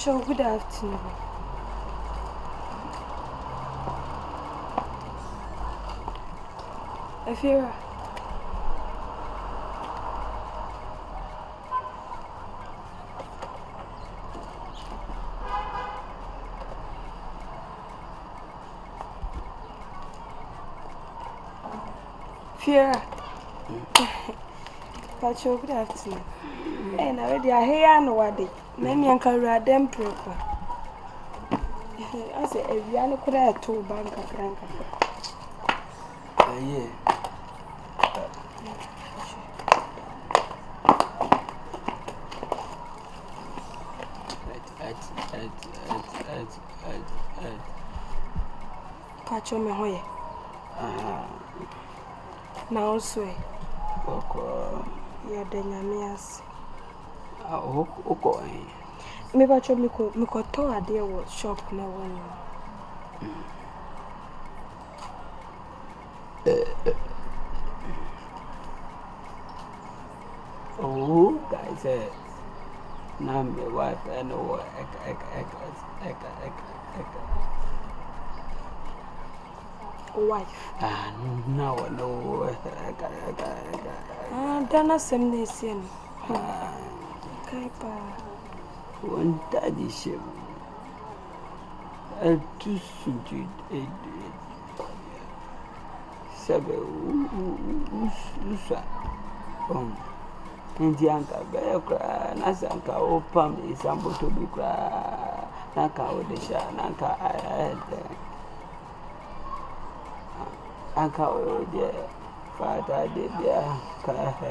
Pacho, good afternoon. Afira. Fiera. Pacho, good afternoon. And already I hear no what day. Many uncle Radem Proper. I say, if you are could have told bank of Franca. Yeah. Pacho me hoye. Now swear. You're the Yamias. Okay. Me Pacho me could tell a dear what shop no one. Oh, guys, now my wife and Wife. No, no, Dana some nation. Kaipa. one daddy ship. Too soon Sabe, Indianka, Beokra, Nasanka, Opam is Sambo to be cry, Naka, Odesha, Nanka, I had Anka, dear father, dear,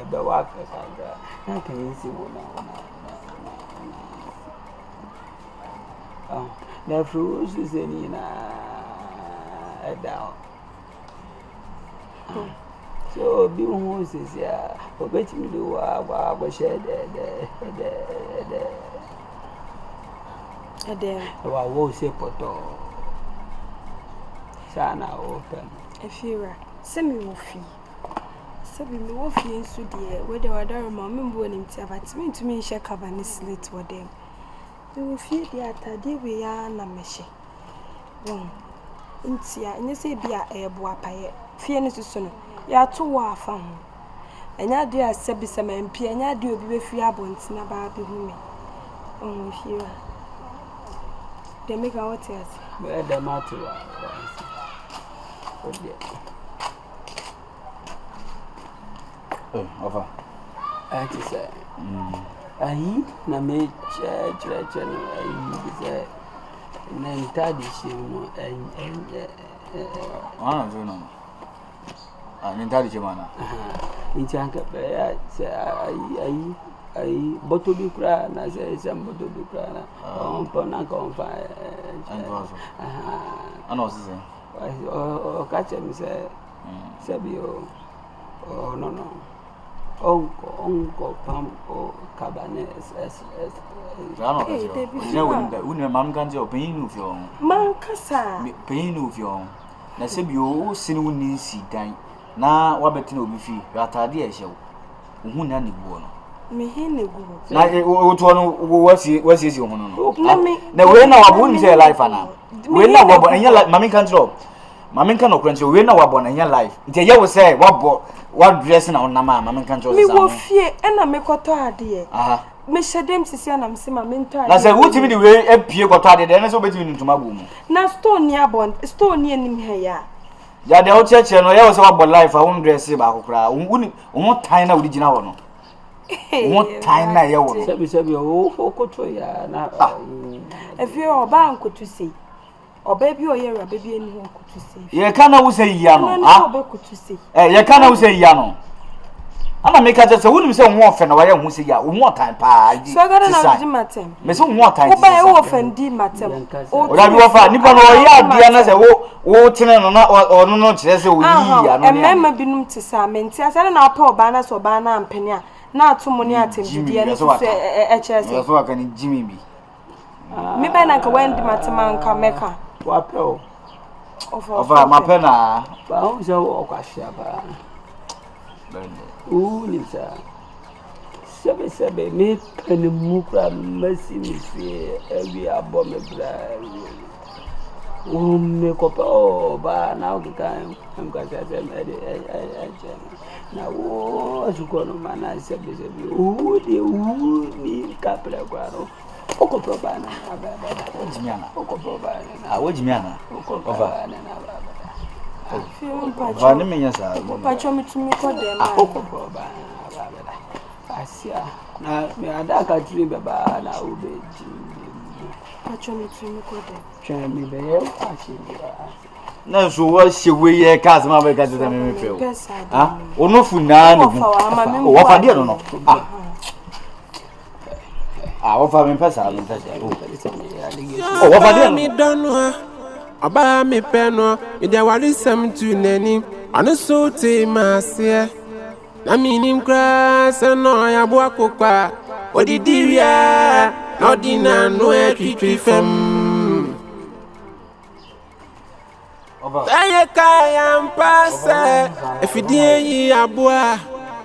Bewaka, Naka, easy woman. Oh, the fruits is in down. So, be who says, yeah, or bet me do what shed I will say poto. Sana open. If you're semi woofy. Sabi me woofy and so dear, whether I don't remember him to have me to me shake up and slit with them. You will fear the atade we are nameshi. One. Intia, and you say be a boa pie. Fear is soon. You are too war from. And I do a sebisam and pia, and I do be free abundance in a baby woman. Oh, here. They make our tears. Where the matter Offer. I say, I na me church, and say, and then Taddy, and I don't know. I'm entirely man. In Chanka, I bottle be cry, and I say, some bottle be cry, on Ponaka on fire. And also, I know, or catch him, say, Sabio, oh, no. Uncle Pam or Cabanet, when Mam can do pain of your own. Mancasa, Pain of your own. Now, Sabio, sin wouldn't see time. Now, what better will be free? Rather, show. Who nanny won. me hinny go. Now, what's your own? Let me. The way now I wouldn't say life now. We know what any like Mammy can drop. Mammy cannot quench you. We know what born in your life. You will say what dressing on Nama, Mammy can drop. Me will fear and I make what I dear. Aha. Me shadem to see and I'm seeing my mentor. I said, what do you way a peer got added and so between to my room? Now, stone near bond, stone near him here. Ya the old church and I was about life. I won't dress about cry. Won't tie now original. Won't tie now your if you are bound to say, or baby or you're a baby and who could say. You can't say Yano. To say. You can't say Yano. I'm make a just a woman say one friend or who say ya one time pa. So I got an matter. Miss one time. By often did matter. Or that you offer Nippon or ya, Diana say, oh, tenant or no, just a wee. And member binum to some, and I said, I'll pour banners or banner and penny. Now to money at him, dear, so I so I can Jimmy be. Me by Nanka went the Mataman can make her. What pill? Of my penna. Bounce or Quashaba. Ooh, Lisa. sebe me penimukra masi mi fie ebi abo me bra me kopa ba na ukikan amkasa sebe na wo azukono mana sebe de ni kapra kwaro okopa bana ababa ojimiana okopobana ojimiana okopobana na baba Vani menya sa. Pacho mitumi ko dem. Okopobana baba asia na me adaka tiri baba na obeji Pacho mitumi ko dem. twa mi be ye asia Na so wa hyewe ye cars ma be ka tete me feel. Ah, ono fu na ne hu. Wo fa de no. Wo fa me pesa me pesa. Wo fa de no. Aba mi peno, ide wali sem tu neni, anu so te masie. Na minim kra se no ya bo akokpa, odidi wia, no dina no etwitwi fem. Aye kaya mpase, efidie yi aboa,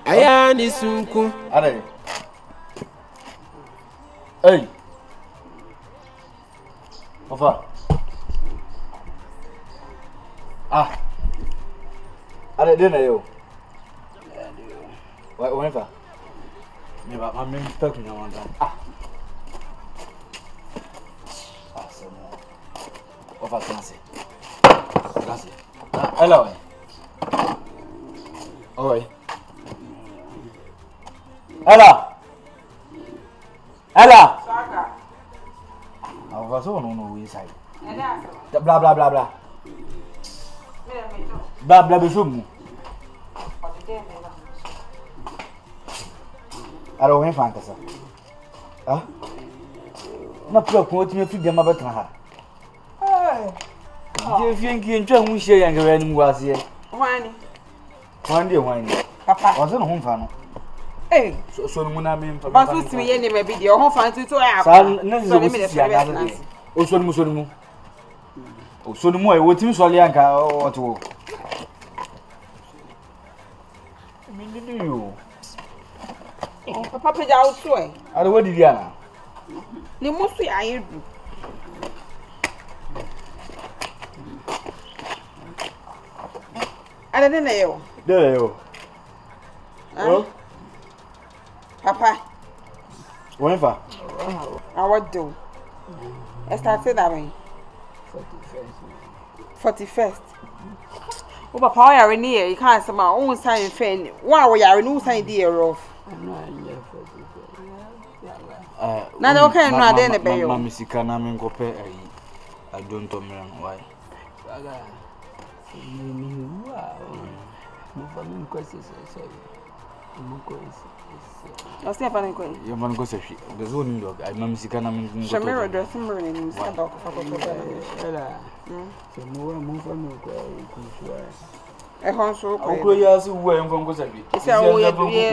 aya ni sunku. Are. Hey. Ofa. Ada dia na yo. Wa fa. Me ba ma me pek na wanda. Sama. Ofa classe. Classe. Hello. Oi. Ela. Saka. Ofa so no we side. Bla bla bla bla. Bla be sumu. Aro hen fan kasa. Na pro ko ti me fi de ma betra ha. Je fi nki ntwa hu hie yan gawe ni wase. Wani. Wani. Papa. Wase no hu fa no. So no mu na me mfa. Ba so ti me ye ne ma bi de ho fa nti to ya. Sa na ze go si ya da de. O so no mu. O so no mu e wo ti mi so le anka o to. You. Papa pe ja utu e. Are what did you na? Ni musu ya yedu. Ada de na yo. There you. Oh. Papa. When fa? I what do? I started that way. 41st. O papa o yare ni e kan se ma o sign fen wa wo yare no sign di rough na de o kan no ade ne be yo mama misika na me nkope ayi adonto mran why aga ni wa mo fa mi ko se mo ko o se fa ko yo man ko se fi de zone ndo ay mama misika na me nkope shamiro dress mro ni sa ba ko fa ko ela se mo fa mi ko shuwa e hon so ko ko ya si wo en ko se fi se o ye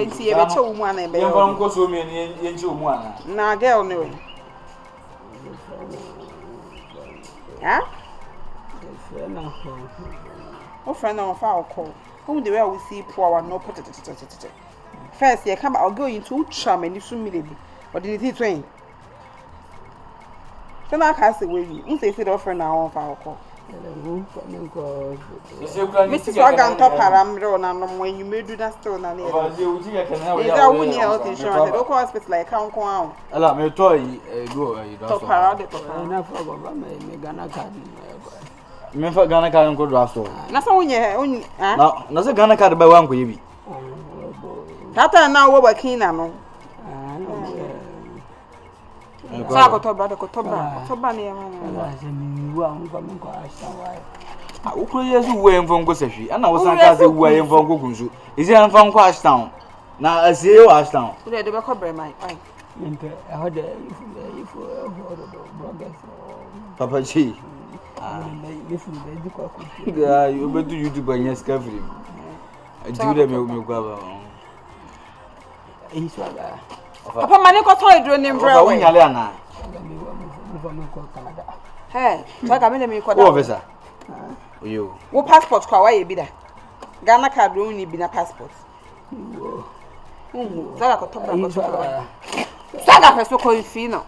ti e be che wo mu ana be yo en ko so mi en che wo mu ana na girl ni we ha o friend na fa o ko who the way we see poor one no put it first you come I'll go into tram and you soon me bi or did it train so na ka say we you say the friend na on fa o ko Mr. Swagan top param na no when you do that store na there. Ba je uti ya kana Is that when you health insurance? They go hospital like count out. Ala me to go do Top para de top. na fa baba me Ghana card me fa Ghana card ko do so Na so when na se Ghana card ba wan ko yebi Tata na wo working na no. Sa ko to ba ne ma. Ukro yesu wo en fon ko sahwi ana wo san ka se wo en fon ko kunsu isi en fon ko ashtown na asie wo ashtown We dey be ko bre mai ai Mpe ahode ifu bloggers papa chi ifu be di kwa ku ya you be do YouTube anya ska free do dem me kwa ba swaga Papa mane ko to idro ni mbra wo nyale ana mo fa me ko Canada Hey, swaga me dem ko da wo visa yo wo passport kwa wa ye bi da Ghana card wo ni bi na passport Zaga ko toba ko toba. Zaga pe so ko nfi no.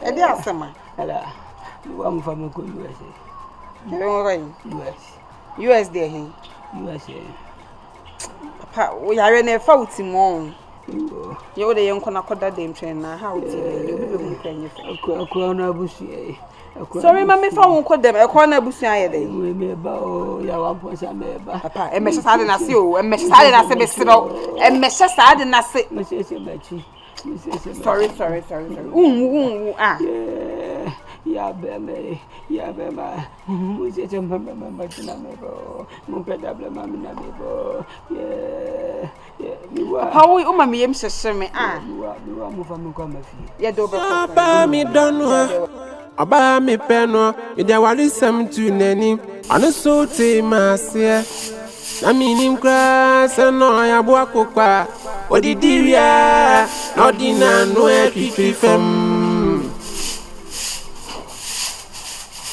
E dey asema. Ala. Wa mu fa me ko USA. US there he. USA. Papa, we are na fa utimo. Ye dey yen kona koda dem twen na ha uti dey you be mu kwenye fe. Akwa na abusu e. Sorry mama fa won kodem e kwa na abusu aye dey. We me ba o ya wa ponsa me ba. Papa, e mehye saade na se o, e mehye saade na se be siro. E mehye saade na se. Me se bachi. Sorry. Ya be ma. Mu se mama tina me bo. Mu peda ble mama na me bo. Papa, o mama yem hyehyɛ me Mi wa mu fa me kwa mafi. Ye do be ko. Papa mi dono. Aba mi peno. Ide wali sem tu neni. Anu so te masie. Na minim kra se no ya bo akokwa. Odidiria. No dina no e fem.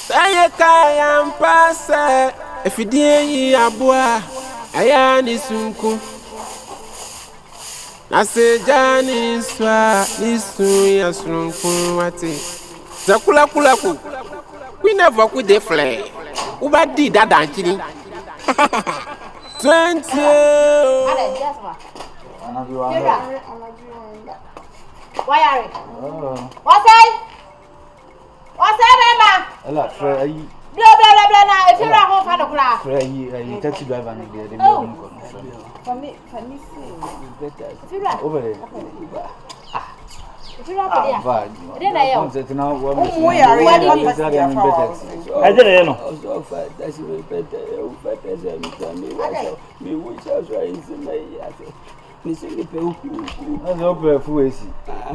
Saye kaya mpase. Efidie yi aboa. Aya ni sunku. Na se jani swa nisu ya sunku wate. Zakula ku. We never could de flare. Uba di Dada Nkyene. 20. Why are you? What's that, Mama? Ela, fra yi. Blah, now. If you're at home, father, class. Fra yi, taxi driver na dey no. For me, if you're at Over there. if you're at Bad. Then I am. We are I didn't know. Also fa that's me better. Me wish I was right in my yate. Me se me pe uku. That's over full AC. I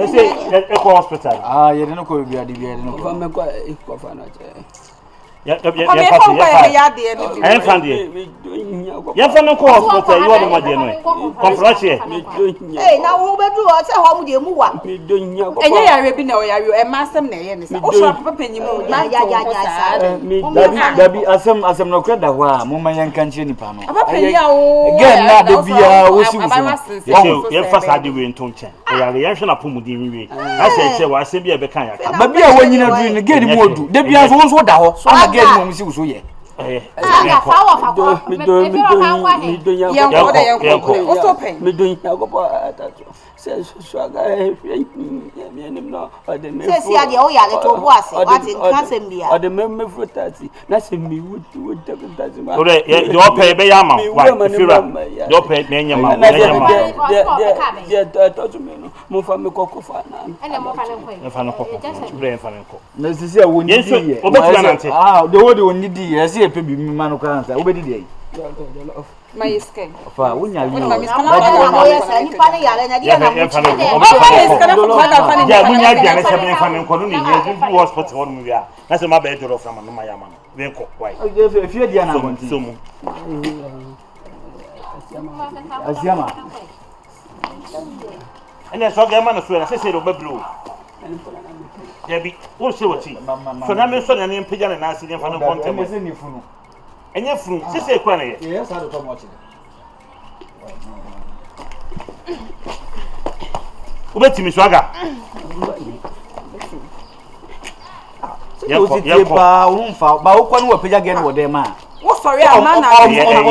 say Eco Hospital. Ah, you don't go be a DBA no. fa me kwa fa na che. Yeah, I am found you. Yeah, for no hospital, you are the one. Conference here. Hey, now who be do o say home dey mu wa. Me do nya ko. Enye yare bi na o yare e masem na ye ne sa. O so papa panyi mu. Ya. Me Dabi asem no kweda ho a mo man yanka nche nipa no. Papa panyi a o. Again na de bia wo si wo. Ye fa sa de we nton chen. O yare ye hwe na pomudin wi. Ase che wa ase bia be kan ya ka. Ba bia wanyina du ni gedi mu odu. De bia so wo da ho. So na gedi mu si wo so ye. Ah, fa ko. Me do nya ko. O so pen. Me do nya ko pa atato. Se so aga me nim no o de me. Se sia de o ya le to bo ase. What in cansem bia. O de me frutati. Na se me would tati ma. O de yo pay be ya ma. Why? Fira. Yo pay na nya ma. Ya to to me no. Mo fa me kokko fa na. Ene mo fa le ko. E fa no kokko. Bre fa no kokko. Na sisi a woni di ye. O betu na nte. Ah, de wo de woni di ye. Se e pe bi mi ma no kan sa. Wo be di dey. My skin. Fa wonya wi. Ya munya dia na chebe fa ne nkono ni ye du hospital won mu wi a. Na se ma be doro from no ma ya ma no. We nko why? Fie dia na konti. So mu. Asiama. Ene so ga ma no so na se do bablo. Ya bi wo se woti. So na me so na ne mpija na asi ne fa no konti mo. Se ni funu. Enye funu se kwa na ye. Ye sa do to mo chi. Ubetimi swaga. Ye ba unfa ba ukwa no wapeja gen wo dem a. Wo sorry ama na. No, we are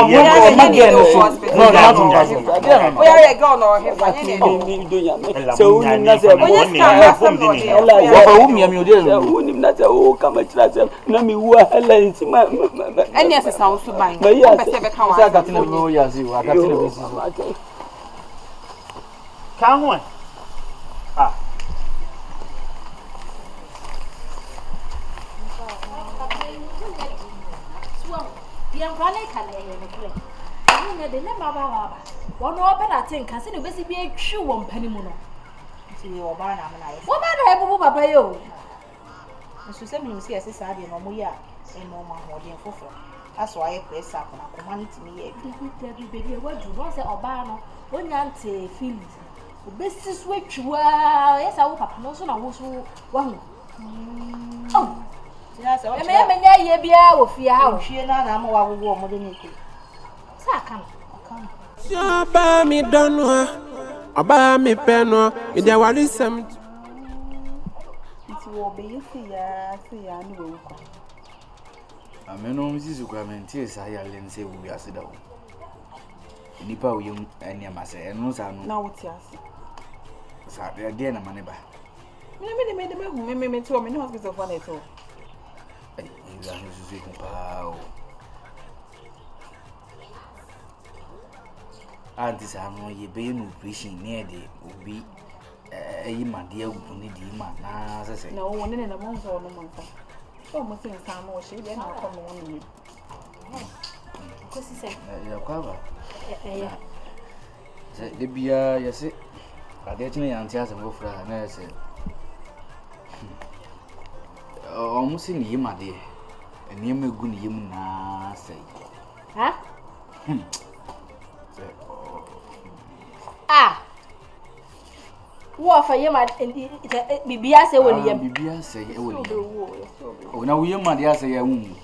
go no he fa ne. Me do nya. Se woni na se Onye ska fam no de. Wo fa wu miam yo de. woni na se o kama kira se na me wu hala nti ma. Eni asesa wo so ban. Ma ya Be se be kan wa. Sa ka tele bo ya si wa ka tele bo si so. Kan ho. Ah. Bien kwale kale ye ne kure. Ni de ne baba. Wono obeda tin kan se ne besi bi atwi wo mpani mu no. Ti wo ba na me na ye. Wo ba na e bubu papa yo. Nsu se mi si ese sa de no mo ya e no ma ho de fofo. Aso aye pressa ko na community mi ye. Bi bi wa ju no se oba no. Onya nte feel. Obesi so atwa. Yes awo papa no so na wo so wa hu. Oh. Me nya ye bia wo fie ha wo. Hwie na na ma wawo mo de niku. Sa kan. Ba mi donwa. Aba mi peno. Ide wali sem. It will be see ya no. Ameno mzizi kwa menti sa ya lense wu ya sida wo. Nipa wo yum anya mase eno sa no. Na wuti ase. Sa de na mane ba. Me to me no hospital for net o. Ai, ya no zuzu ko pa o. Anti sa no ye be no operation ne de obi eyi made agu ne di ma na sese. Na wo ne na mo nso no mo nfa. So mo sin sa no she be na ko no ni. Ko si se. Ya kwa ba. Ya. Se de bia ya se ade tine ya ntia se mo fra na ya se. O mo sin yi made. Eni ma gu ni yim na sei. Ha? Ah. Wo fa yema bibia se woni yem. Bibia se e woni yem. O na wo yem ma dia se ya wu.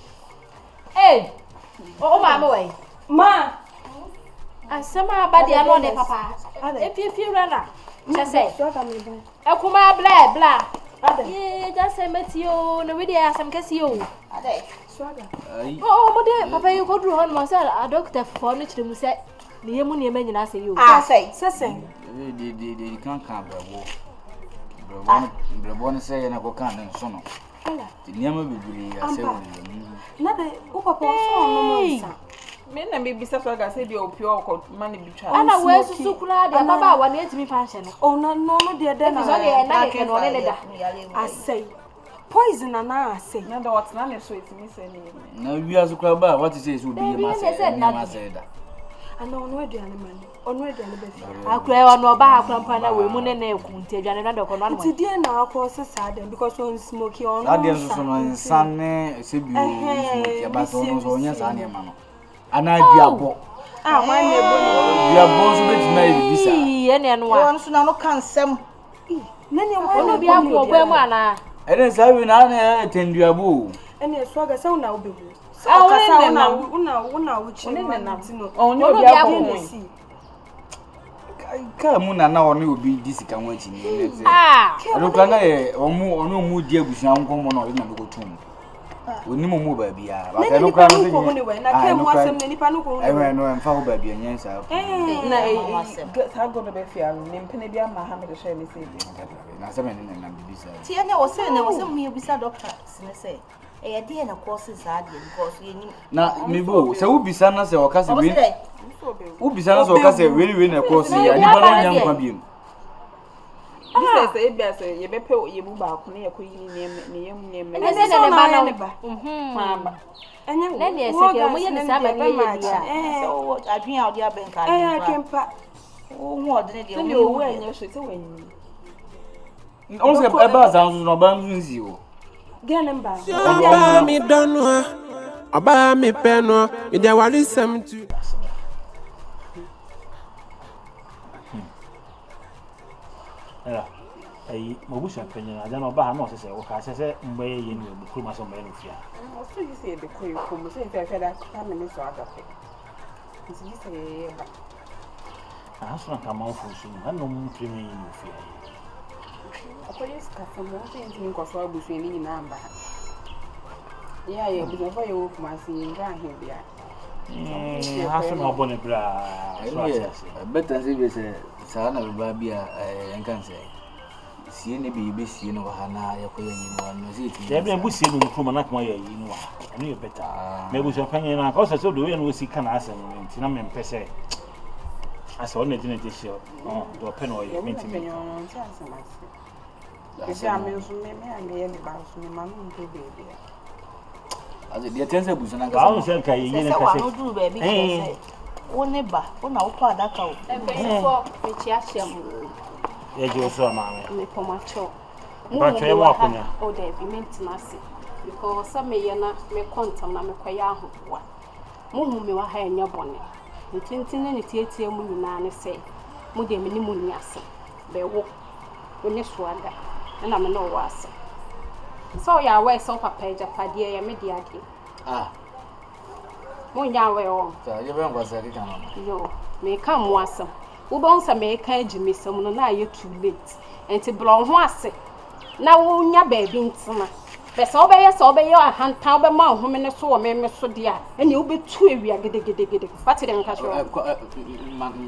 Eh. O ma me wai. Ma. Asema abade ano de papa. Efie rana. Chese. E kuma bla. Ye just say metio no we dey asem kesi o. Ade. Swaga. Ai. Oh, mo de papa you go do hon mo say a doctor for no chire mu say ne yemu ne manyina say yo. Ah say. Sesen. De kan brabo. Brabo ne say na ko kan den so no. Ala. Niam bibiri ya se woni yem. Na de o papa so no mo nsa. Me na me bisa Swaga say de opio ko man bi twa. Ana we susu kula de baba wa na etimi function. Oh no de de na. So de na ke no ne da. Asay. Poison na asay. Na do what na ne so etimi say ni. Na wi azu kwa ba what say so bi ma say da. Ana ono aduane mani. Ono aduane be fi. Akura wa no ba akura mpa na we mu ne na eku nti aduane na de ko no. Ti die na akọ sesa dem because on smoky on. Ade so no insane se bi smoky ba so no so nya sa ne ma no. Ana duabo. Ah, my neighbor. Duabo so beti na ibisa. Ye ne no wa. Won so na no kan sem. Na ne Ono bi akọ ogba mu ana. Ene sa wi na na tenduabo. Ene Swaga sa una obebu. Kasa una uchi. Onye obi akọ Ka mu na oni obi disika won achi ni. Ah. Adokra na ye onu mu di abusuan nkomo na na go tum. Oni mu ba bia. Ba ka adokra no se. Na ke mu asem na nipa no ko. Ewe no emfa ho ba bia nyen sa. na ta go do be fi aru ni mpene bia ma ha me de share ni se bi. Na se me na bibisa. Ti ene o se mu yebisa doctor sine se. E de na course sa de because ye ni. Na mi bo se wo bisa na se o ka se we. Wo bisa na se o ka se we na course ya ni ba na nya nkwa biem. Bisa se e bia se ye be pe ye bu ba ko ne ye ko yi ni yem. Ene se ne ba na ba. Ma. Enye ne ne se ke mo ye ni sa ba ni ye Ya. So adwen a odi abenka ni. akempa. O hu odi ne de. Ne o we enye so te wanyi. On se e ba za nzu no ba nzu nzi o. Gene mba. Aba mi donwa. Aba mi peno. Ide wali sem tu. Era. Ai, mo bu sha penye na jana ba ha no se o ka se mbe ye ni bu kuruma so mbe no fia. O so yi se de ko yi ko mo se fe fe da ka me ni so aga fe. Nti yi se ba. Ah, so na ka ma fu su na no mu premi ni no fia. Police ka fa mo se nti nko so abusu ni na amba. Ya ye bu fa ye wo kuma se nga he bia. Ha so na obone bra. Better say be say sa na ba bia enkan say. Sie ne bi sie no ha na yakoye ni no no say ti. Ya be bu sie no kuruma na kuma ye yi no wa. Ani ye better. Me bu so panye na ka so so do ye no si kana asem nti na me mpese. Asa on ne dine ti show. Do pen o ye minti me. Ese ame so me ande ni ba so me ma no nte baby. Aze dia tense buso na Ba on se ka ye ne ka se. No do baby say. Wo ne ba, wo na wo kwa adaka o. Before me chi ahyem. Ye je so ma me. Me pomacho. Ba twa mo akonya. O de bi maintenance. Because some me ye na me kontam na me kwaya ahowa. Mo hu me wa ha enya bone. Ntintin ne tietie mu nyina ne se. Mo de me ni mu nyase. Be wo. Onye Swaga. Na me no wase. So ya we so papa Japade ya me di ade. Monya we So you be ngwa say kan yo me ka mo asem wo bon sa me ka agimi sem no na ye too late enti blon ho ase na wo nya ba bi ntima be so be ye ahantan be ma ho me so wo me so dia eni wo be tu ewia gede pati dem ka so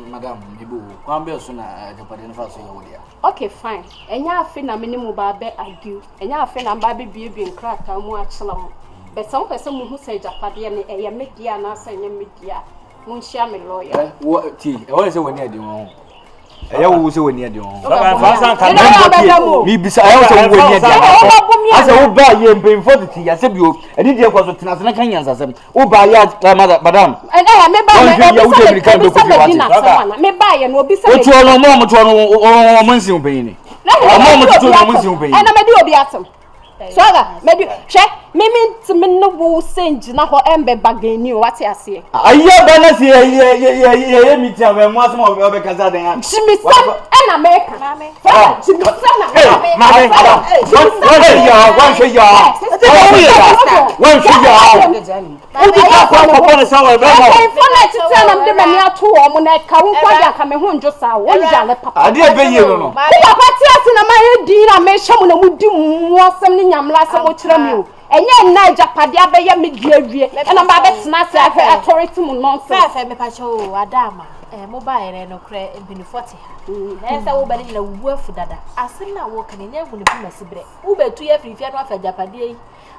madam ibu kwa mbe so na japade nfa so ye wo dia okay fine enya afi na me ni mo ba be argue enya afi na ba be bie nkraka mu achela mo be so pese mu hu say japade ne eye media na asa nya media mun share me lawyer what ti e won say woni ade won eya wo say woni ade won Fasan kan mi bisa eya wo say woni ade asa wo ba ye mpemfo titi ya se bio edi die kwaso tena tena kan yansa sem wo ba ya madam me ba me ba ye no obi say o tuo no mo tuo no mo nsi open ni mo tuo no mo nsi open na me di obi atem so aga me di che me no wo senji na ho embe bagani o wate ase aye ba na se ye mi tia we mo asem obe kaza den ha chimisan na me ka mame chimisan na mame wan she ya Udi ka kwa na sawa be mo fona tita na mde mani ato o mo na ka wo kwada ka me ho njo sa wo ya le papa ade be ye no papa ti ase na ma ye di na me hye mo na mu di mu asem ni nyamla asem o kire mi o enye na japade abeye me di awie na ba be tena se authority mu nonsense fe me pa cho adama mobile re no kre bini 40 ha na se wo ba ni na wu afu dada asem na wo kan nya gu ne fu masibre wo betu ya frifia no afa japade yi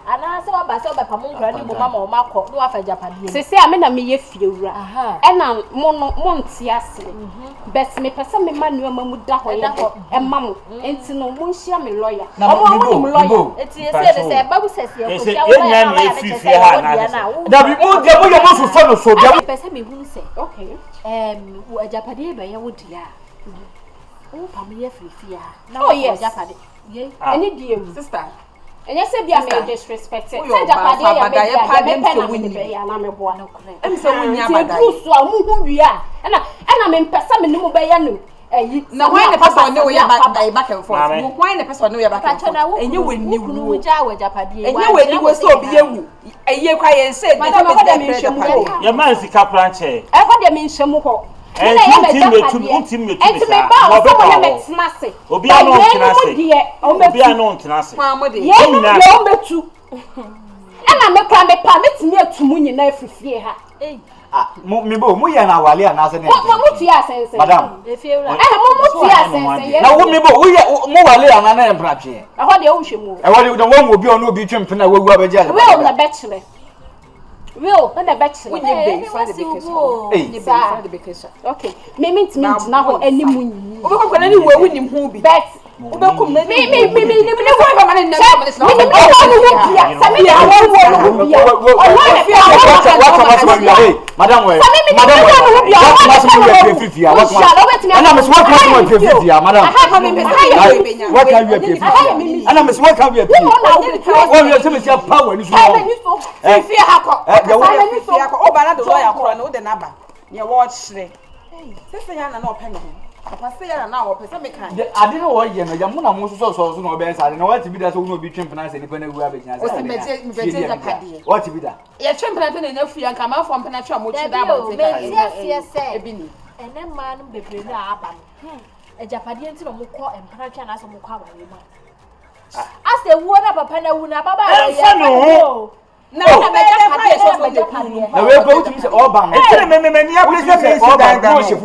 ana se wa ba se ba pam nkra ni mo mama o makọ no afa japade se se ame na me ye fiewura na mo nti ase bet me pese me manu amamu da ho ye e mam enti no mo nhia me lawyer o mo lawyer eti se ba bu sese ko sia wo na ye frifia ha na da bi mo je mo ye mo so no so de pese me hu se okay wo japade be ye wo dia o pam ye frifia na wo japade ye eni die sister enye se bia me disrespect se japade ya me pe ya na me boa em se wunya bada so amu hu wi a na me mpesa me ni mo be ya no na why the person no we back and forth no why the person no we back and forth enye wenni wu ja we japade enye wenni wo so obi ewu eye kwa ye say de me japade ya man sika planche e kwa de me nhemu ho Enti me ba o so mo me tenase obi a no tenase obi a no tenase ye o metu na me kwa me pa metimi atumu nyina afifie ha me bo mo ye na wale ana se ne mo tu ya sense madam efiewura mo tu ya sense na wo me bo wo ye mo wale ana na empratwe e ho de o hwemu e wo de wo obi ono obi twempena wagu abaje ale we o na bachelor Will, when the bachelor. When you be friend the vacation. Okay. Me mean to me now any moon. We go any way with him who be. Bet. Me never go man in the Madam, Papa say na na wo pese me kan. Ade no wo ye no ya mu na mo so no be sa de no what bi da so no bi twempena se ni pa na wu abegina sa. O se mete japade. What bi da? Ye twempena te na nya fu ya nka ma fo mpena twa mo twa da ba te ka. Yes. Ebi ni. Ene ma no bebre na aba no. E japade enti no mo kọ empena twa na so mo kọ aware ma. Ase wu na papa na wu na baba ya. No. Na me japade so so de pu no. Na we go to say all ban. Me ni appreciate me da.